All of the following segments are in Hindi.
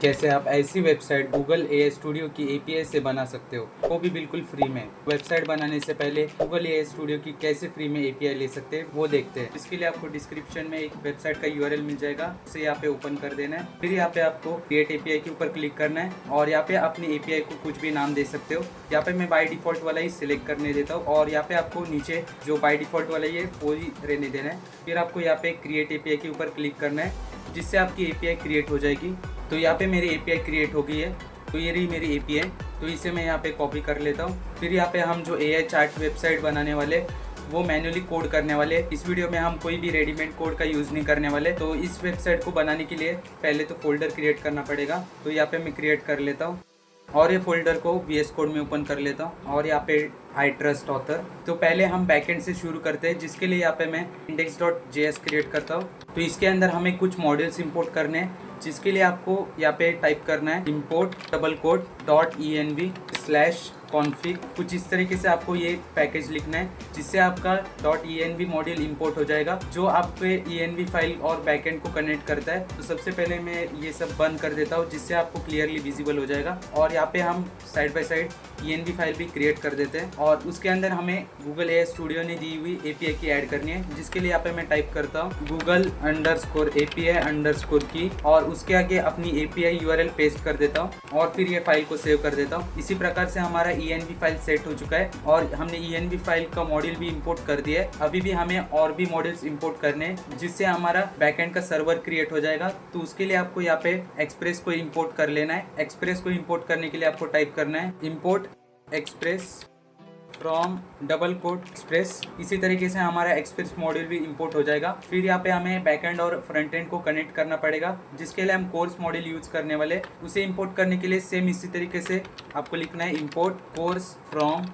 कैसे आप ऐसी वेबसाइट गूगल एआई स्टूडियो की एपीआई से बना सकते हो, वो भी बिल्कुल फ्री में। वेबसाइट बनाने से पहले गूगल एआई स्टूडियो की कैसे फ्री में एपीआई ले सकते हैं वो देखते हैं। इसके लिए आपको डिस्क्रिप्शन में एक वेबसाइट का यूआरएल मिल जाएगा, उसे यहाँ पे ओपन कर देना है। फिर यहाँ पे आपको क्रिएट एपीआई के ऊपर क्लिक करना है और यहाँ पे अपनी एपीआई को कुछ भी नाम दे सकते हो। यहाँ पे मैं बाय डिफॉल्ट वाला ही सिलेक्ट करने देता हूँ और यहाँ पे आपको नीचे जो बाय डिफॉल्ट वाला है वो ही रहने देना है। फिर आपको यहाँ पे क्रिएट एपीआई के ऊपर क्लिक करना है, जिससे आपकी एपीआई क्रिएट हो जाएगी। तो यहाँ पे मेरी एपीआई क्रिएट हो गई है, तो ये रही मेरी एपीआई। तो इसे मैं यहाँ पे कॉपी कर लेता हूँ। फिर यहाँ पे हम जो एआई चार्ट वेबसाइट बनाने वाले वो मैन्युअली कोड करने वाले। इस वीडियो में हम कोई भी रेडीमेड कोड का यूज़ नहीं करने वाले। तो इस वेबसाइट को बनाने के लिए पहले तो फोल्डर क्रिएट करना पड़ेगा। तो यहाँ पे मैं क्रिएट कर लेता हूँ और ये फोल्डर को VS कोड में ओपन कर लेता हूँ और यहाँ पे आई ट्रस्ट ऑथर। तो पहले हम बैकएंड से शुरू करते हैं, जिसके लिए यहाँ पे मैं index.js क्रिएट करता हूँ। तो इसके अंदर हमें कुछ मॉडल्स इंपोर्ट करने हैं, जिसके लिए आपको यहाँ पे टाइप करना है import .env/config। कुछ इस तरीके से आपको ये पैकेज लिखना है, जिससे आपका .env मॉड्यूल इंपोर्ट हो जाएगा, जो आपके env फाइल और बैकएंड को कनेक्ट करता है। तो सबसे पहले मैं ये सब बंद कर देता हूँ, जिससे आपको क्लियरली विजिबल हो जाएगा। और यहाँ पे हम side by side env file भी क्रिएट कर देते हैं और उसके अंदर हमें गूगल एआई स्टूडियो ने दी हुई एपीआई की ऐड करनी है, जिसके लिए यहाँ पे मैं टाइप करता हूँ Google_API_की और उसके आगे अपनी एपीआई यूआरएल पेस्ट कर देता हूँ और फिर ये फाइल को सेव कर देता हूँ। इसी प्रकार से हमारा env फाइल सेट हो चुका है और हमने env फाइल का मॉड्यूल भी इंपोर्ट कर दिया है। अभी भी हमें और भी मॉड्यूल्स इंपोर्ट करने हैं, जिससे हमारा बैकएंड का सर्वर क्रिएट हो जाएगा। तो उसके लिए आपको यहाँ पे एक्सप्रेस को इंपोर्ट कर लेना है। एक्सप्रेस को इंपोर्ट करने के लिए आपको टाइप करना है import express फ्रॉम एक्सप्रेस। इसी तरीके से हमारा एक्सप्रेस मॉड्यूल भी इंपोर्ट हो जाएगा। फिर यहाँ पे हमें बैकएंड और फ्रंट एंड को कनेक्ट करना पड़ेगा, जिसके लिए हम कोर्स मॉड्यूल यूज करने वाले। उसे इंपोर्ट करने के लिए सेम इसी तरीके से आपको लिखना है import कोर्स फ्रॉम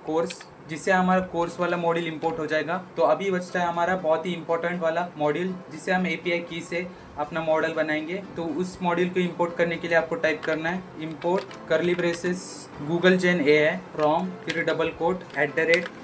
कोर्स, जिससे हमारा कोर्स वाला मॉड्यूल इंपोर्ट हो जाएगा। तो अभी बचता है हमारा बहुत ही इंपॉर्टेंट वाला मॉड्यूल, जिसे हम एपीआई की से अपना मॉडल बनाएंगे। तो उस मॉड्यूल को इंपोर्ट करने के लिए आपको टाइप करना है import curly braces Google gen AI from फिर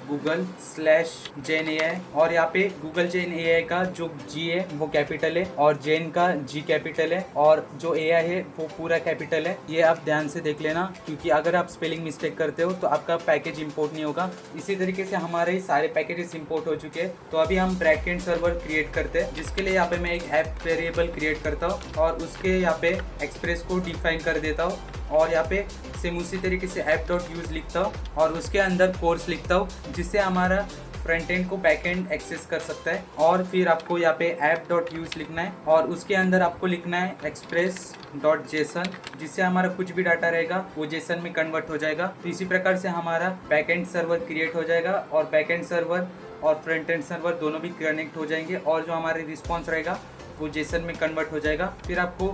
$google/जेन एआई। और यहाँ पे गूगल जेन एआई का जो जी है वो कैपिटल है और जेन का जी कैपिटल है और जो एआई है वो पूरा कैपिटल है। ये आप ध्यान से देख लेना, क्योंकि अगर आप स्पेलिंग मिस्टेक करते हो तो आपका पैकेज इंपोर्ट नहीं होगा। इसी तरीके से हमारे सारे पैकेजेस इंपोर्ट हो चुके हैं। तो अभी हम बैकएंड सर्वर क्रिएट करते हैं, जिसके लिए यहाँ पे मैं एक ऐप वेरिएबल क्रिएट करता हूँ और उसके यहाँ पे एक्सप्रेस को डिफाइन कर देता हूँ और यहाँ पे सेम उसी तरीके से app.use लिखता हूँ और उसके अंदर कोर्स लिखता हूँ, जिससे हमारा फ्रंट एंड को बैक एंड एक्सेस कर सकता है। और फिर आपको यहाँ पे app.use लिखना है और उसके अंदर आपको लिखना है express.json, जिससे हमारा कुछ भी डाटा रहेगा वो जेसन में कन्वर्ट हो जाएगा। तो इसी प्रकार से हमारा बैक एंड सर्वर क्रिएट हो जाएगा और बैक एंड सर्वर और फ्रंट एंड सर्वर दोनों भी कनेक्ट हो जाएंगे और जो हमारे रिस्पॉन्स रहेगा वो जेसन में कन्वर्ट हो जाएगा। फिर आपको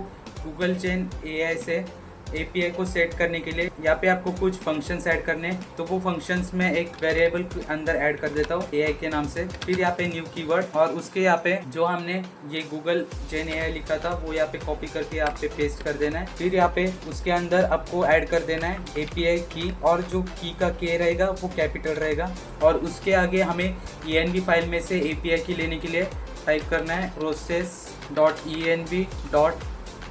गूगल जेन एआई से एपीआई को सेट करने के लिए यहाँ पे आपको कुछ फंक्शंस ऐड करने हैं। तो वो फंक्शंस में एक वेरिएबल के अंदर ऐड कर देता हूँ एआई के नाम से। फिर यहाँ पे न्यू कीवर्ड और उसके यहाँ पे जो हमने ये गूगल जेन एआई लिखा था वो यहाँ पे कॉपी करके यहाँ पे पेस्ट कर देना है। फिर यहाँ पे उसके अंदर आपको ऐड कर देना है एपीआई की और जो की का के रहेगा वो कैपिटल रहेगा और उसके आगे हमें env फाइल में से एपीआई की लेने के लिए टाइप करना है process.env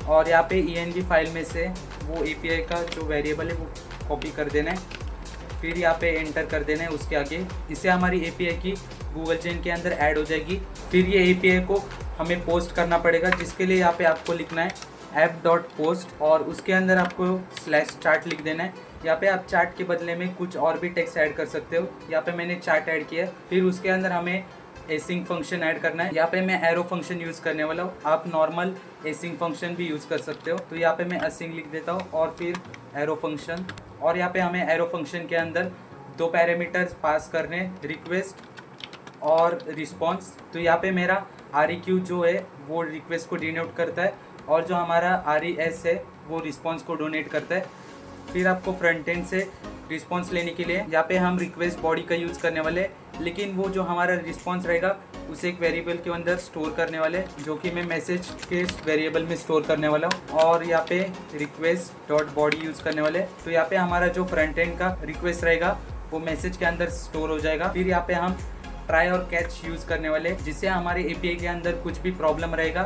और यहाँ पे env फाइल में से वो एपीआई का जो वेरिएबल है वो कॉपी कर देना है। फिर यहाँ पे एंटर कर देना है उसके आगे। इससे हमारी एपीआई की गूगल जेन के अंदर ऐड हो जाएगी। फिर ये एपीआई को हमें पोस्ट करना पड़ेगा, जिसके लिए यहाँ पे आपको लिखना है app.post और उसके अंदर आपको /चार्ट लिख देना है। यहाँ पे आप चार्ट के बदले में कुछ और भी टेक्स्ट ऐड कर सकते हो। यहाँ पे मैंने चार्ट ऐड किया है। फिर उसके अंदर हमें एसिंग फंक्शन ऐड करना है। यहाँ पे मैं एरो फंक्शन यूज़ करने वाला हूँ, आप नॉर्मल एसिंग फंक्शन भी यूज़ कर सकते हो। तो यहाँ पे मैं असिंग लिख देता हूँ और फिर एरो फंक्शन। और यहाँ पे हमें एरो फंक्शन के अंदर दो पैरामीटर्स पास करने, रिक्वेस्ट और रिस्पॉन्स। तो यहाँ पे मेरा REQ जो है वो रिक्वेस्ट को डिनोट करता है और जो हमारा RES है वो रिस्पॉन्स को डोनेट करता है। फिर आपको फ्रंट एंड से रिस्पॉन्स लेने के लिए यहाँ पे हम रिक्वेस्ट बॉडी का यूज़ करने वाले, लेकिन वो जो हमारा रिस्पॉन्स रहेगा उसे एक वेरिएबल के अंदर स्टोर करने वाले, जो कि मैं मैसेज के वेरिएबल में स्टोर करने वाला हूँ। और यहाँ पे request.body यूज़ करने वाले। तो यहाँ पे हमारा जो फ्रंट एंड का रिक्वेस्ट रहेगा वो मैसेज के अंदर स्टोर हो जाएगा। फिर यहाँ पे हम ट्राई और कैच यूज़ करने वाले, जिससे हमारे एपीआई के अंदर कुछ भी प्रॉब्लम रहेगा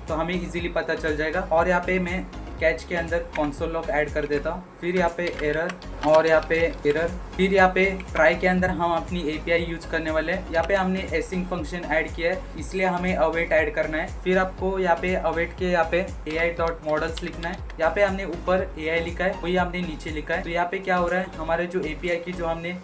तो हमें इजीली पता चल जाएगा। और यहाँ पे मैं कैच के अंदर कंसोल लॉग ऐड कर देता हूँ। फिर यहाँ पे एरर और यहाँ पे एरर। फिर यहाँ पे ट्राई के अंदर हम अपनी एपीआई यूज करने वाले हैं। यहाँ पे हमने एसिंग फंक्शन ऐड किया है, इसलिए हमें अवेट ऐड करना है। फिर आपको यहाँ पे अवेट के यहाँ पे AI.models लिखना है। यहाँ पे हमने ऊपर AI लिखा है, वही हमने नीचे लिखा है। तो यहाँ पे क्या हो रहा है, हमारे जो एपीआई की जो हमने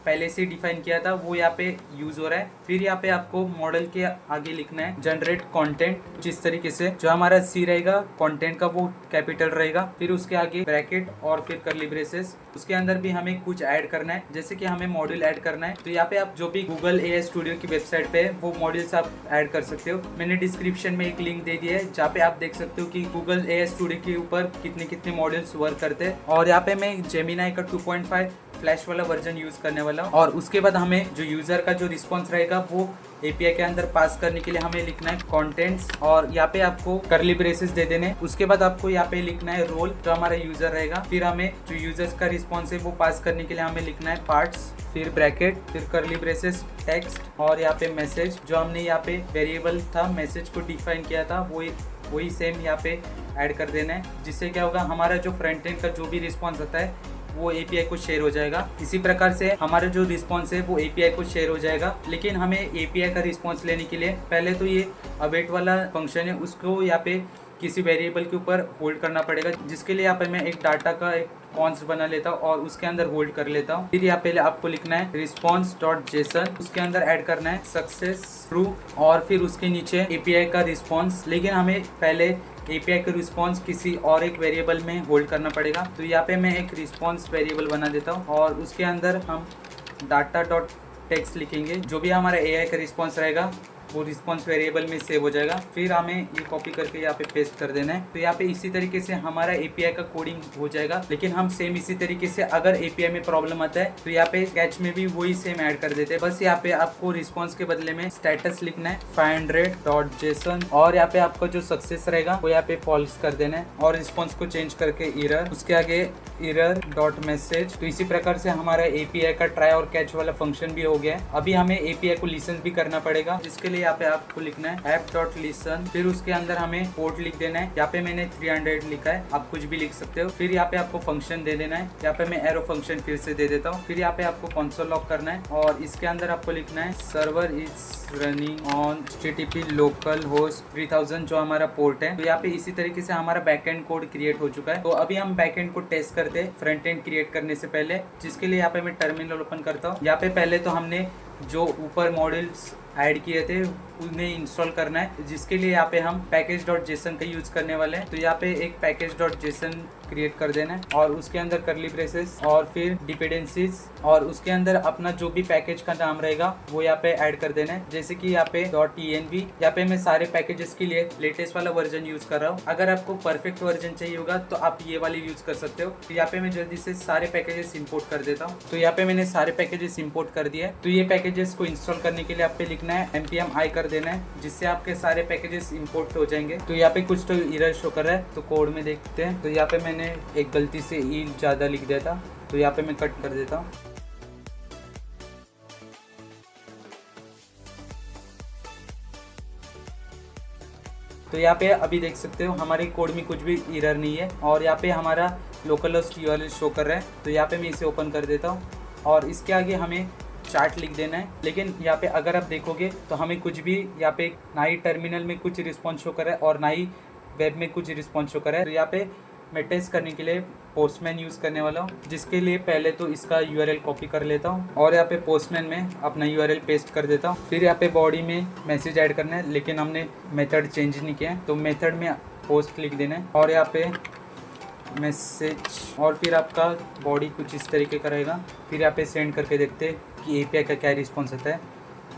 पहले से डिफाइन किया था वो यहाँ पे यूज हो रहा है। फिर यहाँ पे आपको मॉडल के आगे लिखना है जनरेट कंटेंट, जिस तरीके से जो हमारा सी रहेगा कंटेंट का वो कैपिटल रहेगा। फिर उसके आगे ब्रैकेट और फिर कर्ली ब्रेसेस। उसके अंदर भी हमें कुछ ऐड करना है, जैसे कि हमें मॉड्यूल ऐड करना है। तो यहाँ पे आप जो भी गूगल AI स्टूडियो की वेबसाइट पे वो मॉड्यूल्स आप ऐड कर सकते हो। मैंने डिस्क्रिप्शन में एक लिंक दे दिया है जहाँ पे आप देख सकते हो कि गूगल AI स्टूडियो के ऊपर कितने कितने मॉड्यूल्स वर्क करते हैं। और यहाँ पे मैं जेमिनाई का 2.5 फ्लैश वाला वर्जन यूज करने वाला हूँ। और उसके बाद हमें जो यूजर का जो रिस्पॉन्स रहेगा वो एपीआई के अंदर पास करने के लिए हमें लिखना है कंटेंट्स, और यहाँ पे आपको कर्ली ब्रेसेस दे देने। उसके बाद आपको यहाँ पे लिखना है रोल, जो हमारा यूजर रहेगा। फिर हमें जो यूजर्स का रिस्पॉन्स है वो पास करने के लिए हमें लिखना है पार्ट्स, फिर ब्रैकेट, फिर कर्ली ब्रेसेस, टेक्स्ट और यहाँ पे मैसेज। जो हमने यहाँ पे वेरिएबल था मैसेज को डिफाइन किया था वही सेम यहाँ पे ऐड कर देना है। जिससे क्या होगा, हमारा जो फ्रंट एंड का जो भी रिस्पॉन्स आता है वो एपीआई को शेयर हो जाएगा। इसी प्रकार से हमारा जो रिस्पॉन्स है वो एपीआई को शेयर हो जाएगा। लेकिन हमें एपीआई का रिस्पॉन्स लेने के लिए पहले तो ये अवेट वाला फंक्शन है उसको यहाँ पे किसी वेरिएबल के ऊपर होल्ड करना पड़ेगा, जिसके लिए यहाँ पे मैं एक डाटा का एक कॉन्स्ट बना लेता हूँ और उसके अंदर होल्ड कर लेता हूँ। फिर यहाँ पे आपको लिखना है response.json, उसके अंदर ऐड करना है सक्सेस ट्रू और फिर उसके नीचे एपीआई का रिस्पॉन्स। लेकिन हमें पहले एपीआई का रिस्पॉन्स किसी और एक वेरिएबल में होल्ड करना पड़ेगा। तो यहाँ पे मैं एक रिस्पॉन्स वेरिएबल बना देता हूँ और उसके अंदर हम data.text लिखेंगे। जो भी हमारा एआई का रिस्पॉन्स रहेगा वो रिस्पॉन्स वेरिएबल में सेव हो जाएगा। फिर हमें ये कॉपी करके यहाँ पे पेस्ट कर देना है। तो यहाँ पे इसी तरीके से हमारा एपीआई का कोडिंग हो जाएगा। लेकिन हम सेम इसी तरीके से अगर एपीआई में प्रॉब्लम आता है तो यहाँ पे कैच में भी वही सेम ऐड कर देते हैं। बस यहाँ पे आपको रिस्पॉन्स के बदले में स्टेटस लिखना है 500.json और यहाँ पे आपका जो सक्सेस रहेगा वो यहाँ पे फॉल्स कर देना है और रिस्पॉन्स को चेंज करके एरर, उसके आगे error.message। तो इसी प्रकार से हमारा एपीआई का ट्राई और कैच वाला फंक्शन भी हो गया है। अभी हमें एपीआई को लिसन भी करना पड़ेगा, जिसके लिए यहाँ पे आपको लिखना है app.listen। फिर उसके अंदर हमें पोर्ट लिख देना है। यहाँ पे मैंने 300 लिखा है, आप कुछ भी लिख सकते हो। फिर यहाँ पे आपको फंक्शन दे देना है। यहाँ पे मैं एरो फंक्शन फिर से दे देता हूँ। फिर यहाँ पे आपको कंसोल लॉग करना है और इसके अंदर आपको लिखना है server is running on http local host 3000, जो हमारा पोर्ट है। तो यहाँ पे इसी तरीके से हमारा बैकएंड कोड क्रिएट हो चुका है। तो अभी हम बैकएंड को टेस्ट करते हैं फ्रंट एंड क्रिएट करने से पहले, जिसके लिए यहाँ पे मैं टर्मिनल ओपन करता हूँ। यहाँ पे पहले तो हमने जो ऊपर मॉड्यूल्स ऐड किए थे उन्हें इंस्टॉल करना है, जिसके लिए यहाँ पे हम package.json का यूज करने वाले हैं। तो यहाँ पे एक package.json क्रिएट कर देना है और उसके अंदर कर्ली ब्रेसेस और फिर डिपेंडेंसीज और उसके अंदर अपना जो भी पैकेज का नाम रहेगा वो यहाँ पे ऐड कर देना है। जैसे कि यहाँ पे .env, यहाँ पे मैं सारे पैकेजेस के लिए लेटेस्ट वाला वर्जन यूज कर रहा हूँ। अगर आपको परफेक्ट वर्जन चाहिए होगा तो आप ये वाले यूज कर सकते हो। तो यहाँ पे मैं जल्दी से सारे पैकेजेस इंपोर्ट कर देता हूँ। तो यहाँ पे मैंने सारे पैकेजेस इंपोर्ट कर दिए। तो ये पैकेजेस को इंस्टॉल करने के लिए आप पे लिखना है npm i कर देना है, जिससे आपके सारे पैकेजेस इंपोर्ट हो जाएंगे। तो यहाँ पे कुछ तो एरर शो कर रहा है, तो कोड में देखते हैं। तो यहाँ पे मैंने एक गलती से ई ज़्यादा लिख दिया था, तो यहाँ पे मैं कट कर देता हूँ। तो यहाँ पे अभी देख सकते हो हमारे कोड में कुछ भी एरर नहीं है और यहाँ पे हमारा लोकल होस्ट URL शो कर रहा है। तो यहाँ पे मैं इसे ओपन कर देता हूँ और इसके आगे हमें चार्ट लिख देना है। लेकिन यहाँ पे अगर आप देखोगे तो हमें कुछ भी यहाँ पे ना ही टर्मिनल में कुछ रिस्पॉन्स शो कर रहा है और ना ही वेब में कुछ रिस्पॉन्स शो कर रहा है। तो यहाँ पे मैं टेस्ट करने के लिए पोस्टमैन यूज़ करने वाला हूँ, जिसके लिए पहले तो इसका URL कॉपी कर लेता हूँ और यहाँ पे पोस्टमैन में अपना URL पेस्ट कर देता हूँ। फिर यहाँ पे बॉडी में मैसेज ऐड करना है, लेकिन हमने मेथड चेंज नहीं किया है, तो मेथड में पोस्ट लिख देना है और यहाँ पे मैसेज और फिर आपका बॉडी कुछ इस तरीके का रहेगा। फिर यहाँ पे सेंड करके देखते हैं कि एपीआई का क्या रिस्पॉन्स आता है।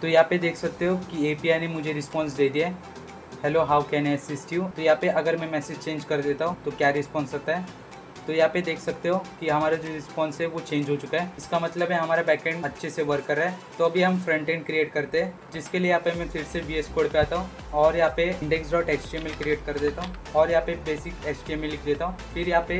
तो यहाँ पे देख सकते हो कि एपीआई ने मुझे रिस्पॉन्स दे दिया है, hello how can I assist you. तो यहाँ पे अगर मैं मैसेज चेंज कर देता हूँ तो क्या रिस्पॉन्स आता है। तो यहाँ पे देख सकते हो कि हमारा जो रिस्पॉन्स है वो चेंज हो चुका है। इसका मतलब है हमारा बैकएंड अच्छे से वर्क कर रहा है। तो अभी हम फ्रंट एंड क्रिएट करते हैं, जिसके लिए यहाँ पे मैं फिर से VS कोड पे आता हूँ और यहाँ पे index.html क्रिएट कर देता हूँ और यहाँ पे बेसिक HTML लिख देता हूँ। फिर यहाँ पे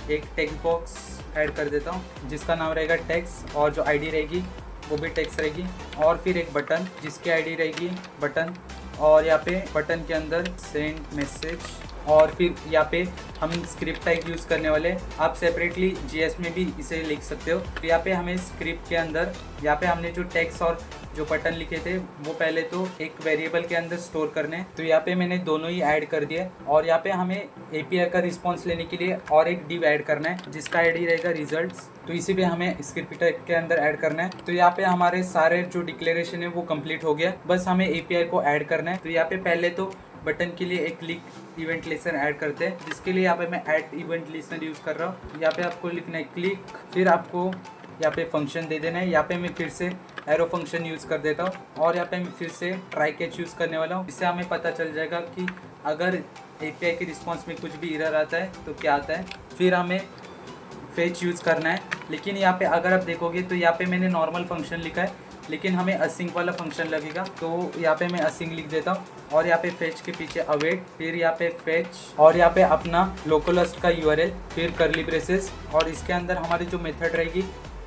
एक टेक्स्ट बॉक्स ऐड कर देता हूँ जिसका नाम रहेगा टेक्स्ट और जो ID रहेगी वो भी टेक्स्ट रहेगी और फिर एक बटन जिसकी ID रहेगी बटन और यहाँ पे बटन के अंदर सेंड मैसेज और फिर यहाँ पे हम स्क्रिप्ट टाइप यूज़ करने वाले। आप सेपरेटली जीएस में भी इसे लिख सकते हो। तो यहाँ पे हमें स्क्रिप्ट के अंदर यहाँ पे हमने जो टेक्स्ट और जो बटन लिखे थे वो पहले तो एक वेरिएबल के अंदर स्टोर करने। तो यहाँ पे मैंने दोनों ही ऐड कर दिए और यहाँ पे हमें एपीआई का रिस्पॉन्स लेने के लिए और एक डिव ऐड करना है जिसका आईडी रहेगा रिजल्ट्स। तो इसी पे हमें स्क्रिप्ट के अंदर ऐड करना है। तो यहाँ पे हमारे सारे जो डिक्लेरेशन है वो कंप्लीट हो गया, बस हमें एपीआई को ऐड करना है। तो यहाँ पे पहले तो बटन के लिए एक क्लिक इवेंट लिस्टनर ऐड करते हैं, जिसके लिए यहाँ पे मैं ऐड इवेंट लिस्टनर यूज़ कर रहा हूँ। यहाँ पे आपको लिखना है क्लिक, फिर आपको यहाँ पे फंक्शन दे देना है। यहाँ पे मैं फिर से एरो फंक्शन यूज़ कर देता हूँ और यहाँ पे मैं फिर से ट्राई कैच यूज़ करने वाला हूँ। इससे हमें पता चल जाएगा कि अगर एपीआई के रिस्पॉन्स में कुछ भी एरर आता है तो क्या आता है। फिर हमें फेच यूज़ करना है, लेकिन यहाँ पे अगर आप देखोगे तो यहाँ पे मैंने नॉर्मल फंक्शन लिखा है, लेकिन हमें असिंक वाला फंक्शन लगेगा। तो यहाँ पे मैं असिंक लिख देता हूँ और यहाँ पे फेच के पीछे अवेट, फिर यहाँ पे फेच और यहाँ पे अपना लोकलहोस्ट का यूआरएल, फिर करली ब्रेसेस और इसके अंदर हमारी जो मेथड रहेगी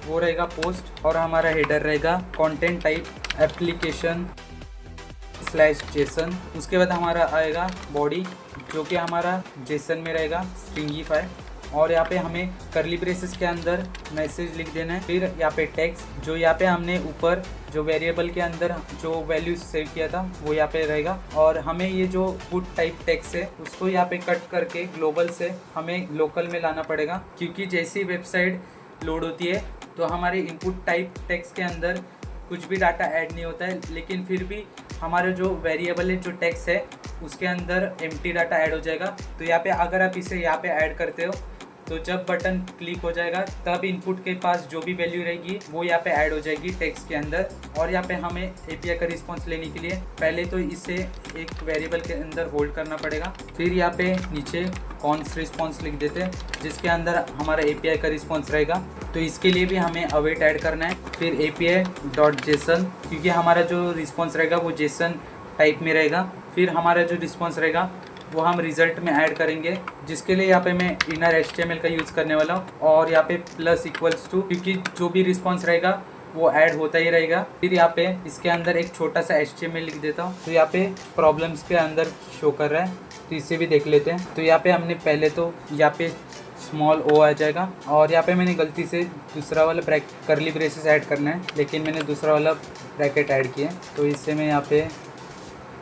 वो रहेगा पोस्ट और हमारा हेडर रहेगा कंटेंट टाइप एप्लीकेशन /जेसन। उसके बाद हमारा आएगा बॉडी जो कि हमारा जेसन में रहेगा स्ट्रिंगीफाई और यहाँ पे हमें करली ब्रेसेस के अंदर मैसेज लिख देना है। फिर यहाँ पे टेक्स्ट जो यहाँ पे हमने ऊपर जो वेरिएबल के अंदर जो वैल्यू सेव किया था वो यहाँ पे रहेगा और हमें ये जो पुट टाइप टेक्स्ट है उसको यहाँ पे कट करके ग्लोबल से हमें लोकल में लाना पड़ेगा, क्योंकि जैसी वेबसाइट लोड होती है तो हमारे इनपुट टाइप टेक्स्ट के अंदर कुछ भी डाटा ऐड नहीं होता है, लेकिन फिर भी हमारा जो वेरिएबल है जो टेक्स्ट है उसके अंदर एम्प्टी डाटा ऐड हो जाएगा। तो यहाँ पे अगर आप इसे यहाँ पे ऐड करते हो तो जब बटन क्लिक हो जाएगा तब इनपुट के पास जो भी वैल्यू रहेगी वो यहाँ पे ऐड हो जाएगी टेक्स्ट के अंदर। और यहाँ पे हमें एपीआई का रिस्पॉन्स लेने के लिए पहले तो इसे एक वेरिएबल के अंदर होल्ड करना पड़ेगा। फिर यहाँ पे नीचे कॉन्स रिस्पॉन्स लिख देते हैं जिसके अंदर हमारा एपीआई का रिस्पॉन्स रहेगा। तो इसके लिए भी हमें अवेट ऐड करना है। फिर API.json, क्योंकि हमारा जो रिस्पॉन्स रहेगा वो जेसन टाइप में रहेगा। फिर हमारा जो रिस्पॉन्स रहेगा वो हम रिजल्ट में ऐड करेंगे, जिसके लिए यहाँ पे मैं इनर HTML का यूज़ करने वाला हूँ और यहाँ पे +=, क्योंकि जो भी रिस्पॉन्स रहेगा वो ऐड होता ही रहेगा। फिर यहाँ पे इसके अंदर एक छोटा सा HTML लिख देता हूँ। तो यहाँ पे प्रॉब्लम्स के अंदर शो कर रहा है, तो इसे भी देख लेते हैं। तो यहाँ पे हमने पहले तो यहाँ पे स्मॉल ओ आ जाएगा और यहाँ पे मैंने गलती से दूसरा वाला करली ब्रेसेस ऐड करना है, लेकिन मैंने दूसरा वाला ब्रैकेट ऐड किया, तो इससे मैं यहाँ पे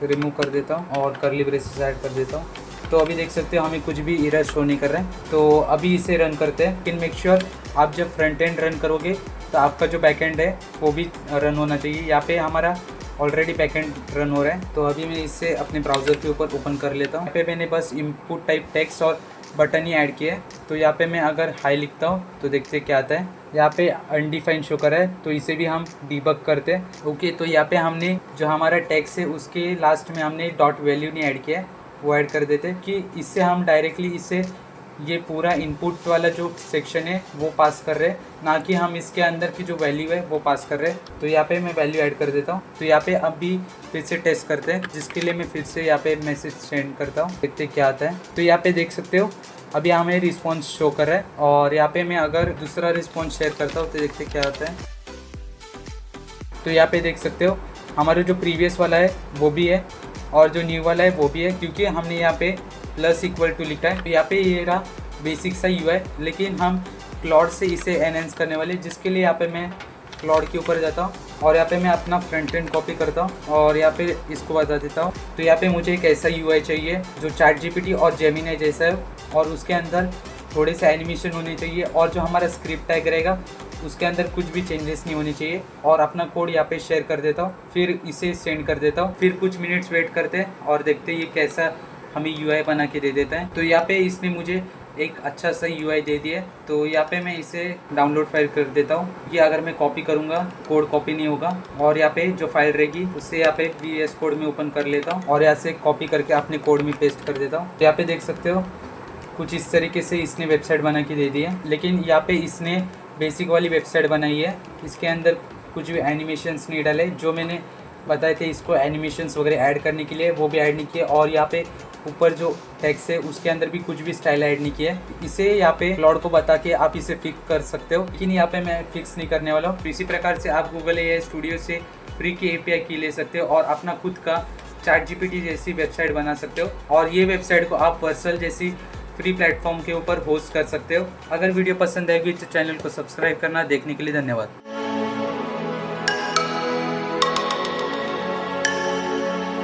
रिमूव कर देता हूँ और करली ब्रेसेस ऐड कर देता हूँ। तो अभी देख सकते हो हमें कुछ भी एरर शो नहीं कर रहे हैं। तो अभी इसे रन करते हैं। लेकिन मेक श्योर आप जब फ्रंट एंड रन करोगे तो आपका जो बैक एंड है वो भी रन होना चाहिए। यहाँ पे हमारा ऑलरेडी बैक एंड रन हो रहा है। तो अभी मैं इसे अपने ब्राउज़र के ऊपर ओपन कर लेता हूँ। यहाँ पे मैंने बस इनपुट टाइप टेक्स्ट और बटन ही ऐड किया है। तो यहाँ पे मैं अगर हाई लिखता हूँ तो देखते क्या आता है। यहाँ पे अनडिफाइंड शो कर रहा है, तो इसे भी हम डीबग करते हैं। ओके, तो यहाँ पे हमने जो हमारा टेक्स्ट है उसके लास्ट में हमने डॉट वैल्यू नहीं ऐड किया है, वो ऐड कर देते हैं कि इससे हम डायरेक्टली इससे ये पूरा इनपुट वाला जो सेक्शन है वो पास कर रहे हैं, ना कि हम इसके अंदर की जो वैल्यू है वो पास कर रहे हैं। तो यहाँ पे मैं वैल्यू ऐड कर देता हूँ। तो यहाँ पे अभी फिर से टेस्ट करते हैं, जिसके लिए मैं फिर से यहाँ पे मैसेज सेंड करता हूँ, देखते क्या आता है। तो यहाँ पे देख सकते हो अभी हमें रिस्पॉन्स शो कर रहा है और यहाँ पे मैं अगर दूसरा रिस्पॉन्स शेयर करता हूँ तो देखते क्या आता है। तो यहाँ पे देख सकते हो हमारा जो प्रीवियस वाला है वो भी है और जो न्यू वाला है वो भी है, क्योंकि हमने यहाँ पे += लिखा है। तो यहाँ पे ये रहा बेसिक सा UI, लेकिन हम क्लॉड से इसे एनहेंस करने वाले, जिसके लिए यहाँ पे मैं क्लॉड के ऊपर जाता हूँ और यहाँ पे मैं अपना फ्रंट एंड कॉपी करता हूँ और यहाँ पे इसको बता देता हूँ। तो यहाँ पे मुझे एक ऐसा UI चाहिए जो ChatGPT और जेमिनी जैसा है और उसके अंदर थोड़े से एनिमेशन होने चाहिए और जो हमारा स्क्रिप्ट टैग रहेगा उसके अंदर कुछ भी चेंजेस नहीं होने चाहिए। और अपना कोड यहाँ पे शेयर कर देता हूँ, फिर इसे सेंड कर देता हूँ। फिर कुछ मिनट्स वेट करते हैं और देखते हैं ये कैसा हमें UI बना के दे देता है। तो यहाँ पे इसने मुझे एक अच्छा सा UI दे दिया। तो यहाँ पे मैं इसे डाउनलोड फाइल कर देता हूँ। ये अगर मैं कॉपी करूँगा कोड कॉपी नहीं होगा और यहाँ पे जो फाइल रहेगी उससे यहाँ पे VS कोड में ओपन कर लेता हूँ और यहाँ से कॉपी करके अपने कोड में पेस्ट कर देता हूँ। यहाँ पे देख सकते हो कुछ इस तरीके से इसने वेबसाइट बना के दे दी है, लेकिन यहाँ पे इसने बेसिक वाली वेबसाइट बनाई है। इसके अंदर कुछ भी एनिमेशंस नहीं डाले, जो मैंने बताए थे इसको एनिमेशंस वगैरह ऐड करने के लिए वो भी ऐड नहीं किए। और यहाँ पे ऊपर जो टेक्स्ट है उसके अंदर भी कुछ भी स्टाइल ऐड नहीं किया है। इसे यहाँ पे क्लाउड को बता के आप इसे फिक्स कर सकते हो, लेकिन यहाँ पे मैं फिक्स नहीं करने वाला हूँ। तो इसी प्रकार से आप गूगल AI स्टूडियो से फ्री की API की ले सकते हो और अपना खुद का ChatGPT जैसी वेबसाइट बना सकते हो और ये वेबसाइट को आप वर्सल जैसी फ्री प्लेटफॉर्म के ऊपर होस्ट कर सकते हो। अगर वीडियो पसंद आएगी तो चैनल को सब्सक्राइब करना। देखने के लिए धन्यवाद।